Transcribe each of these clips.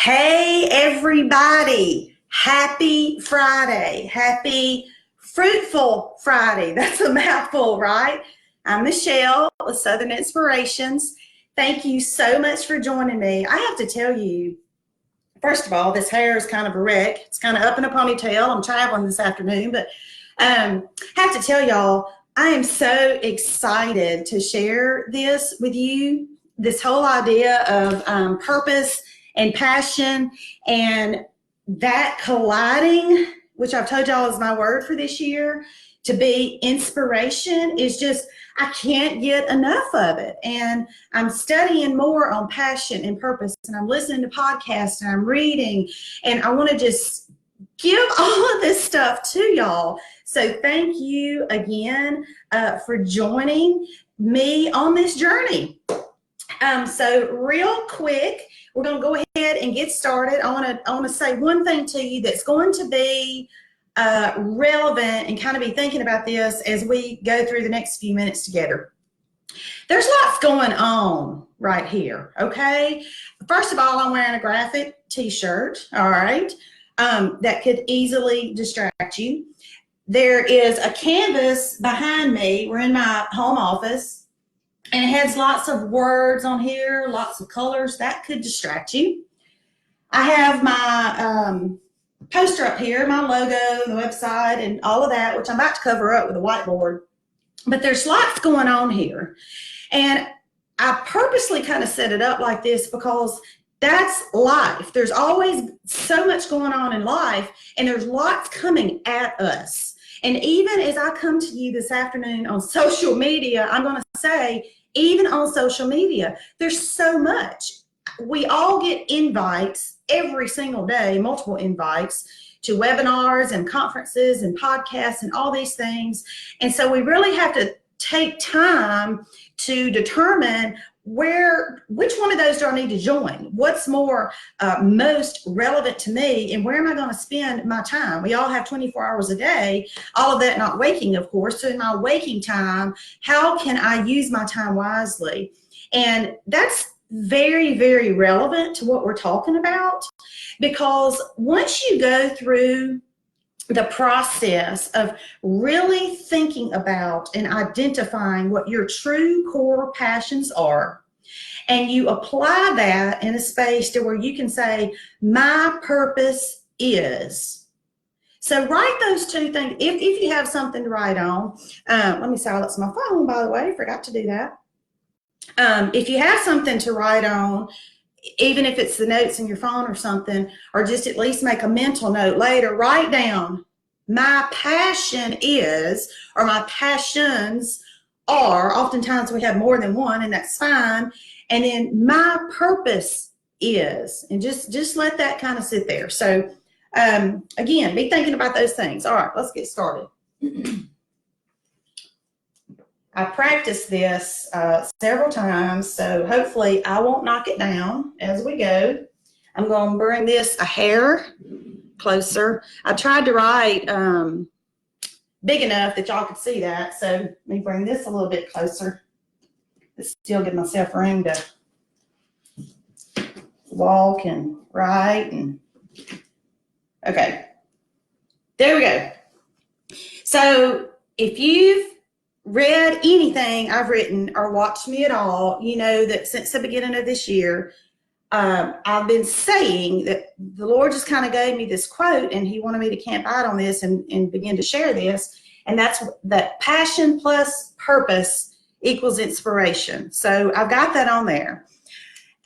Hey, everybody. Happy Friday. Happy Fruitful Friday. That's a mouthful, right? I'm Michelle with Southern Inspirations. Thank you so much for joining me. I have to tell you, first of all, this hair is kind of a wreck. It's kind of up in a ponytail. I'm traveling this afternoon, but have to tell y'all, I am so excited to share this with you, this whole idea of purpose and passion, and that colliding, which I've told y'all is my word for this year, to be inspiration is just, I can't get enough of it. And I'm studying more on passion and purpose, and I'm listening to podcasts, and I'm reading, and I want to just give all of this stuff to y'all. So thank you again for joining me on this journey. So real quick, we're going to go ahead and get started. I want to say one thing to you that's going to be relevant, and kind of be thinking about this as we go through the next few minutes together. There's lots going on right here, okay? First of all, I'm wearing a graphic t-shirt, all right, that could easily distract you. There is a canvas behind me. We're in my home office. And it has lots of words on here, lots of colors. That could distract you. I have my poster up here, my logo, the website, and all of that, which I'm about to cover up with a whiteboard. But there's lots going on here. And I purposely kind of set it up like this because that's life. There's always so much going on in life, and there's lots coming at us. And even as I come to you this afternoon on social media, I'm going to say, even on social media, there's so much. We all get invites every single day, multiple invites to webinars and conferences and podcasts and all these things. And so we really have to take time to determine which one of those do I need to join? What's more most relevant to me, and where am I going to spend my time? We all have 24 hours a day, all of that not waking, of course. So in my waking time, how can I use my time wisely? And that's very, very relevant to what we're talking about, because once you go through the process of really thinking about and identifying what your true core passions are, and you apply that in a space to where you can say, my purpose is. So write those two things. If you have something to write on, let me silence my phone, by the way, forgot to do that. If you have something to write on, even if it's the notes in your phone or something, or just at least make a mental note later, write down, my passion is, or my passions are. Oftentimes we have more than one, and that's fine. And then my purpose is, and just let that kind of sit there. So again, be thinking about those things. All right, let's get started. I practiced this several times, so hopefully I won't knock it down as we go. I'm going to bring this a hair closer. I tried to write big enough that y'all could see that, so let me bring this a little bit closer. But still give myself room to walk and write. And okay, there we go. So if you've read anything I've written or watched me at all, you know that since the beginning of this year, I've been saying that the Lord just kind of gave me this quote, and he wanted me to camp out on this and begin to share this. And that's that passion plus purpose equals inspiration. So I've got that on there.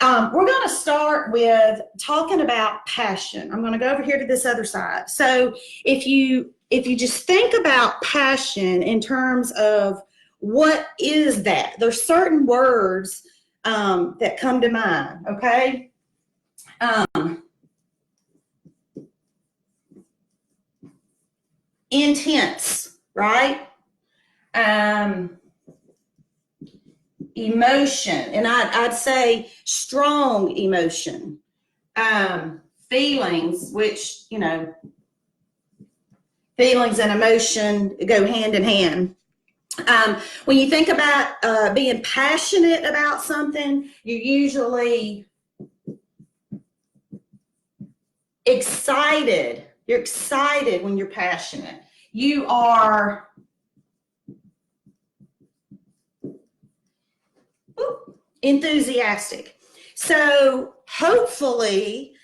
We're going to start with talking about passion. I'm going to go over here to this other side. So if you just think about passion in terms of what is that, there's certain words that come to mind, okay? Intense, right? Emotion, and I'd say strong emotion. Feelings, which, you know, feelings and emotion go hand in hand. When you think about being passionate about something, you're usually excited. You're excited when you're passionate. You are enthusiastic. So hopefully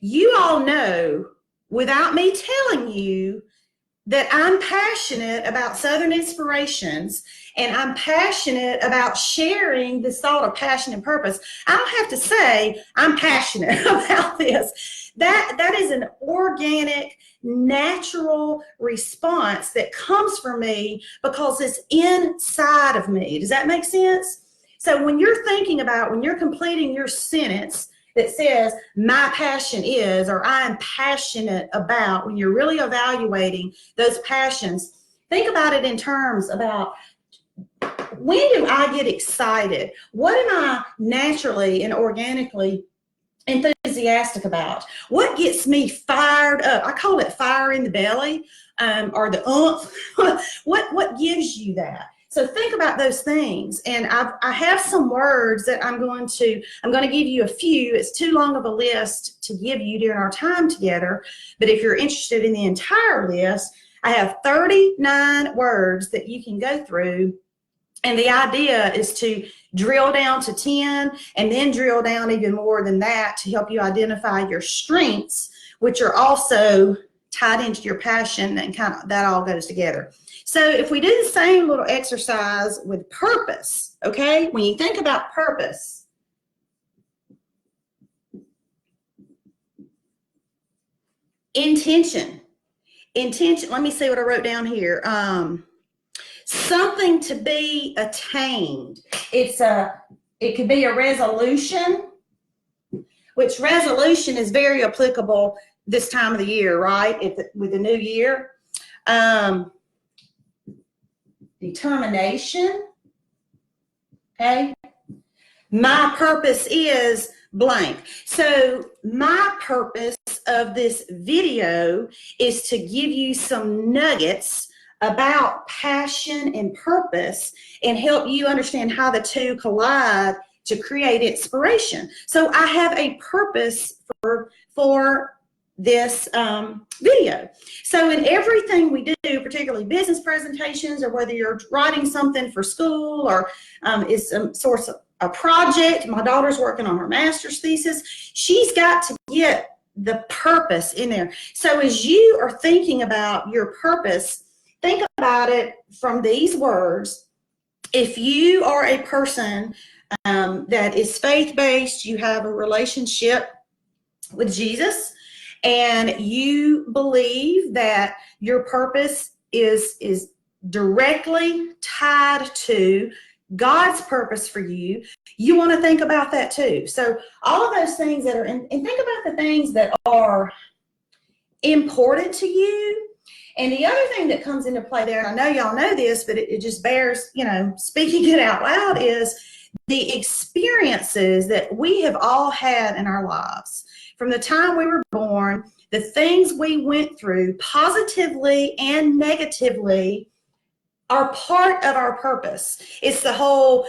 you all know, without me telling you, that I'm passionate about Southern Inspirations, and I'm passionate about sharing this thought of passion and purpose. I don't have to say I'm passionate about this. That is an organic, natural response that comes from me because it's inside of me. Does that make sense? So when you're thinking about, when you're completing your sentence that says my passion is, or I'm passionate about, when you're really evaluating those passions, think about it in terms about, when do I get excited? What am I naturally and organically enthusiastic about? What gets me fired up? I call it fire in the belly, or the oomph. What gives you that? So think about those things, and I have some words that I'm going to give you a few. It's too long of a list to give you during our time together, but if you're interested in the entire list, I have 39 words that you can go through, and the idea is to drill down to 10 and then drill down even more than that to help you identify your strengths, which are also tied into your passion, and kind of that all goes together. So if we do the same little exercise with purpose, okay? When you think about purpose, intention, let me see what I wrote down here. Something to be attained. It could be a resolution, which resolution is very applicable this time of the year, right? With the new year. Determination. Okay. My purpose is blank. So my purpose of this video is to give you some nuggets about passion and purpose and help you understand how the two collide to create inspiration. So I have a purpose for this video. So in everything we do, particularly business presentations, or whether you're writing something for school, or is some source of a project, my daughter's working on her master's thesis, she's got to get the purpose in there. So as you are thinking about your purpose, think about it from these words. If you are a person that is faith-based, you have a relationship with Jesus, and you believe that your purpose is directly tied to God's purpose for you, you want to think about that too. So all of those things that are, and think about the things that are important to you. And the other thing that comes into play there, and I know y'all know this, but it just bears, speaking it out loud, is the experiences that we have all had in our lives. From the time we were born, the things we went through, positively and negatively, are part of our purpose. It's the whole,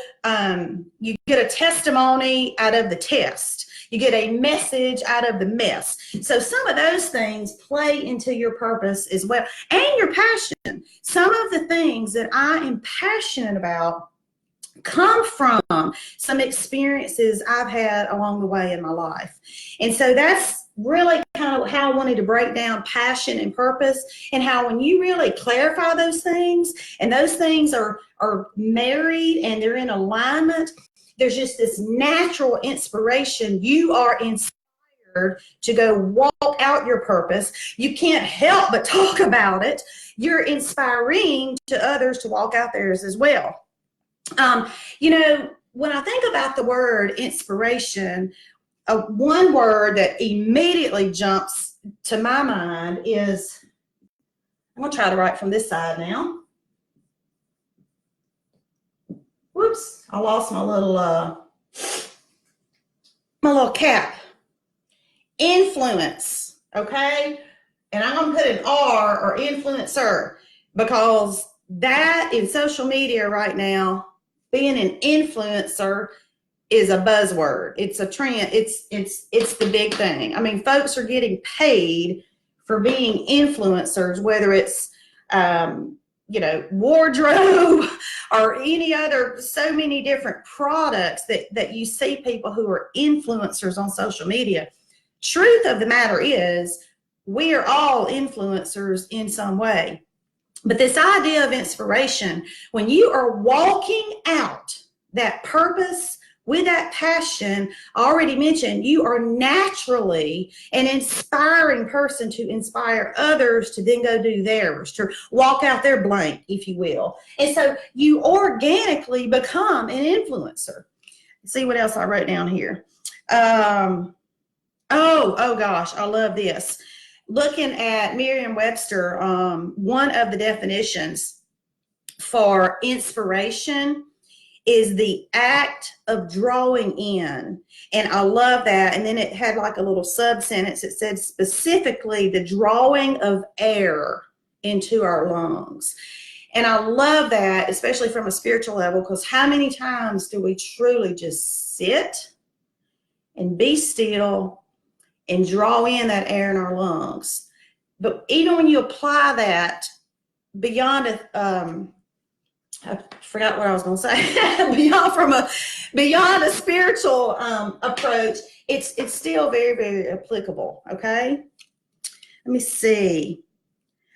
you get a testimony out of the test. You get a message out of the mess. So some of those things play into your purpose as well, and your passion. Some of the things that I am passionate about come from some experiences I've had along the way in my life. And so that's really kind of how I wanted to break down passion and purpose, and how when you really clarify those things, and those things are married and they're in alignment, there's just this natural inspiration. You are inspired to go walk out your purpose. You can't help but talk about it. You're inspiring to others to walk out theirs as well. When I think about the word inspiration, one word that immediately jumps to my mind is, I'm going to try to write from this side now. Whoops, I lost my little cap. Influence, okay? And I'm going to put an R, or influencer, because that in social media right now, being an influencer is a buzzword. It's a trend. It's the big thing. I mean, folks are getting paid for being influencers, whether it's wardrobe or any other, so many different products that you see people who are influencers on social media. Truth of the matter is, we are all influencers in some way. But this idea of inspiration, when you are walking out that purpose with that passion, I already mentioned, you are naturally an inspiring person to inspire others to then go do theirs, to walk out their blank, if you will. And so you organically become an influencer. Let's see what else I wrote down here. Oh gosh, I love this. Looking at Merriam-Webster, one of the definitions for inspiration is the act of drawing in. And I love that. And then it had like a little sub-sentence. It said specifically the drawing of air into our lungs. And I love that, especially from a spiritual level, because how many times do we truly just sit and be still and draw in that air in our lungs? But even when you apply that beyond I forgot what I was going to say. beyond a spiritual approach, it's still very, very applicable. Okay, let me see.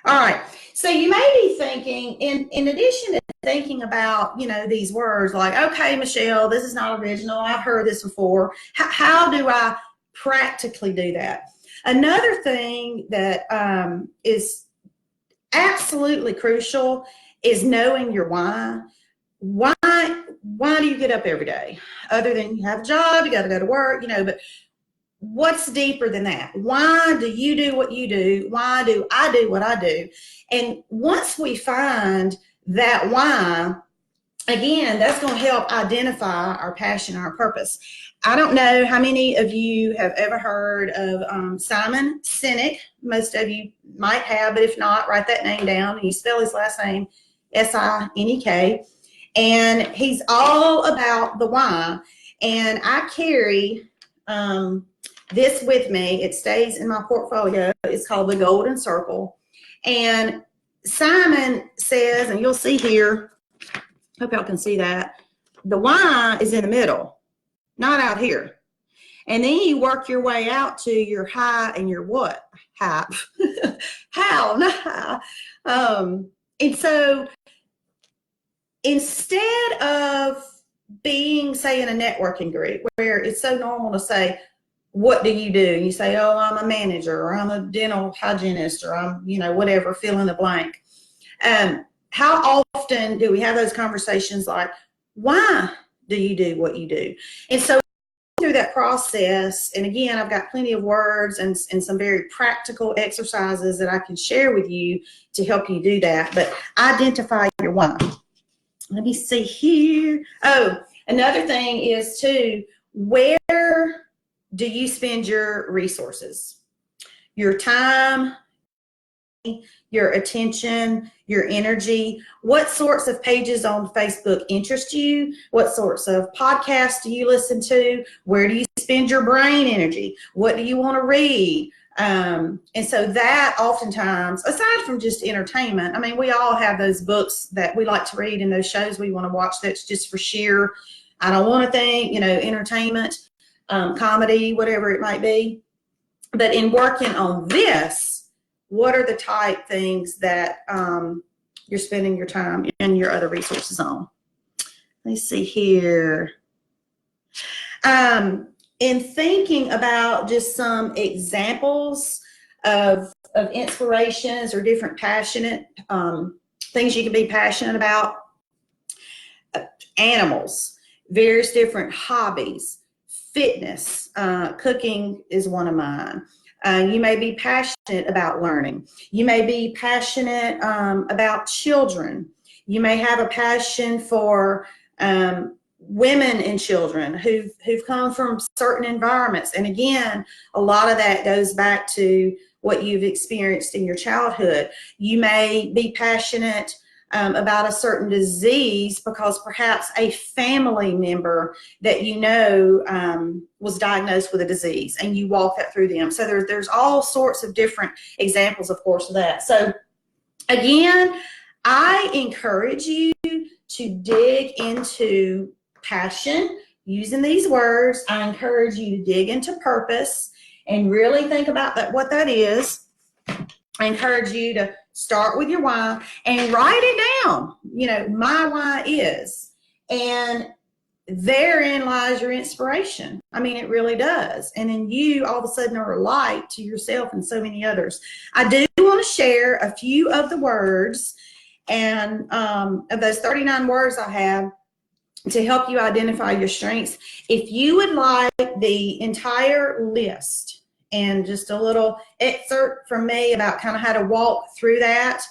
All right, so you may be thinking, in addition to thinking about these words like, okay, Michelle, this is not original, I've heard this before. How do I practically do that? Another thing that is absolutely crucial is knowing your why. Why do you get up every day? Other than you have a job, you got to go to work, but what's deeper than that? Why do you do what you do? Why do I do what I do? And once we find that why, again, that's going to help identify our passion, our purpose. I don't know how many of you have ever heard of Simon Sinek. Most of you might have, but if not, write that name down. You spell his last name Sinek. And he's all about the why. And I carry this with me. It stays in my portfolio. It's called the Golden Circle. And Simon says, and you'll see here, hope y'all can see that, the why is in the middle, not out here. And then you work your way out to your high and your what? High. How? Not high. And so instead of being, say, in a networking group where it's so normal to say, what do? You say, oh, I'm a manager, or I'm a dental hygienist, or I'm, whatever, fill in the blank. How often do we have those conversations like, why do you do what you do? And so through that process, and again, I've got plenty of words and some very practical exercises that I can share with you to help you do that, but identify your why. Let me see here. Oh, another thing is too, where do you spend your resources? Your time, your attention, your energy. What sorts of pages on Facebook interest you? What sorts of podcasts do you listen to? Where do you spend your brain energy? What do you want to read? And so that oftentimes, aside from just entertainment, I mean, we all have those books that we like to read and those shows we want to watch that's just for sheer, I don't want to think, entertainment, comedy, whatever it might be. But in working on this, what are the type things that you're spending your time and your other resources on? Let's see here. In thinking about just some examples of inspirations or different passionate things you can be passionate about, animals, various different hobbies, fitness, cooking is one of mine. You may be passionate about learning. You may be passionate about children. You may have a passion for women and children who've come from certain environments. And again, a lot of that goes back to what you've experienced in your childhood. You may be passionate about a certain disease because perhaps a family member that you know was diagnosed with a disease, and you walk that through them. So there's all sorts of different examples, of course, of that. So again, I encourage you to dig into passion using these words. I encourage you to dig into purpose and really think about that, what that is. I encourage you to start with your why and write it down. You know, my why is, and therein lies your inspiration. I mean, it really does. And then you all of a sudden are a light to yourself and so many others. I do want to share a few of the words, and of those 39 words I have to help you identify your strengths. If you would like the entire list and just a little excerpt from me about kind of how to walk through that,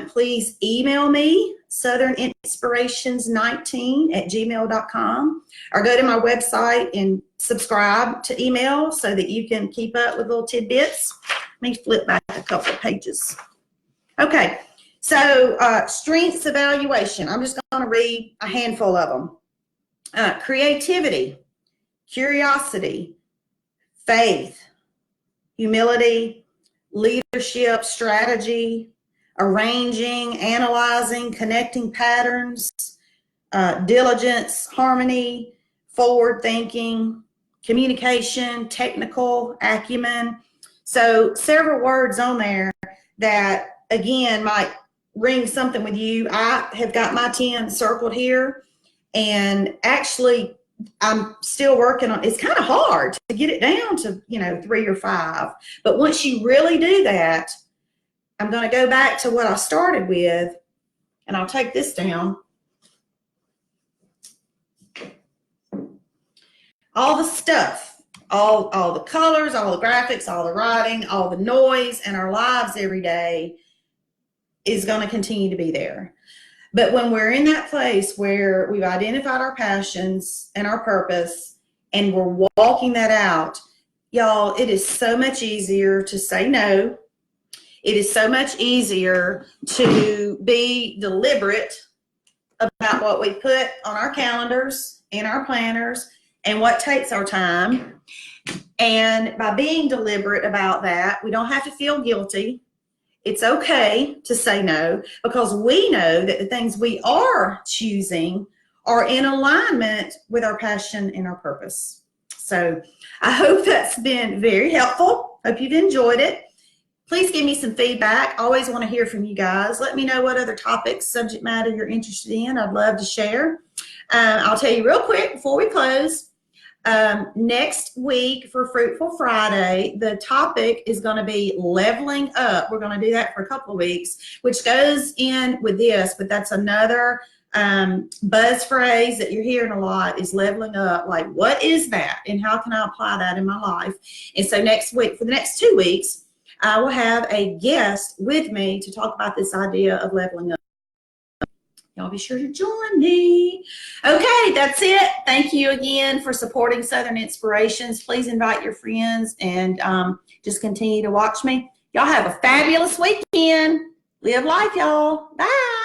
please email me, southerninspirations19@gmail.com, or go to my website and subscribe to email so that you can keep up with little tidbits. Let me flip back a couple of pages. Okay, so strengths evaluation. I'm just going to read a handful of them. Creativity, curiosity, faith, humility, leadership, strategy, arranging, analyzing, connecting patterns, diligence, harmony, forward thinking, communication, technical, acumen. So several words on there that, again, might ring something with you. I have got my 10 circled here, and actually I'm still working on, it's kind of hard to get it down to, 3 or 5. But once you really do that, I'm going to go back to what I started with, and I'll take this down. All the stuff, all the colors, all the graphics, all the writing, all the noise in our lives every day is going to continue to be there. But when we're in that place where we've identified our passions and our purpose and we're walking that out, y'all, it is so much easier to say no. It is so much easier to be deliberate about what we put on our calendars, in our planners, and what takes our time. And by being deliberate about that, we don't have to feel guilty. It's okay to say no, because we know that the things we are choosing are in alignment with our passion and our purpose. So I hope that's been very helpful. Hope you've enjoyed it. Please give me some feedback. I always want to hear from you guys. Let me know what other topics, subject matter you're interested in. I'd love to share. I'll tell you real quick before we close. Next week for Fruitful Friday, the topic is going to be leveling up. We're going to do that for a couple of weeks, which goes in with this, but that's another buzz phrase that you're hearing a lot is leveling up. Like, what is that? And how can I apply that in my life? And so next week, for the next 2 weeks, I will have a guest with me to talk about this idea of leveling up. Y'all be sure to join me. Okay, that's it. Thank you again for supporting Southern Inspirations. Please invite your friends and just continue to watch me. Y'all have a fabulous weekend. Live life, y'all. Bye.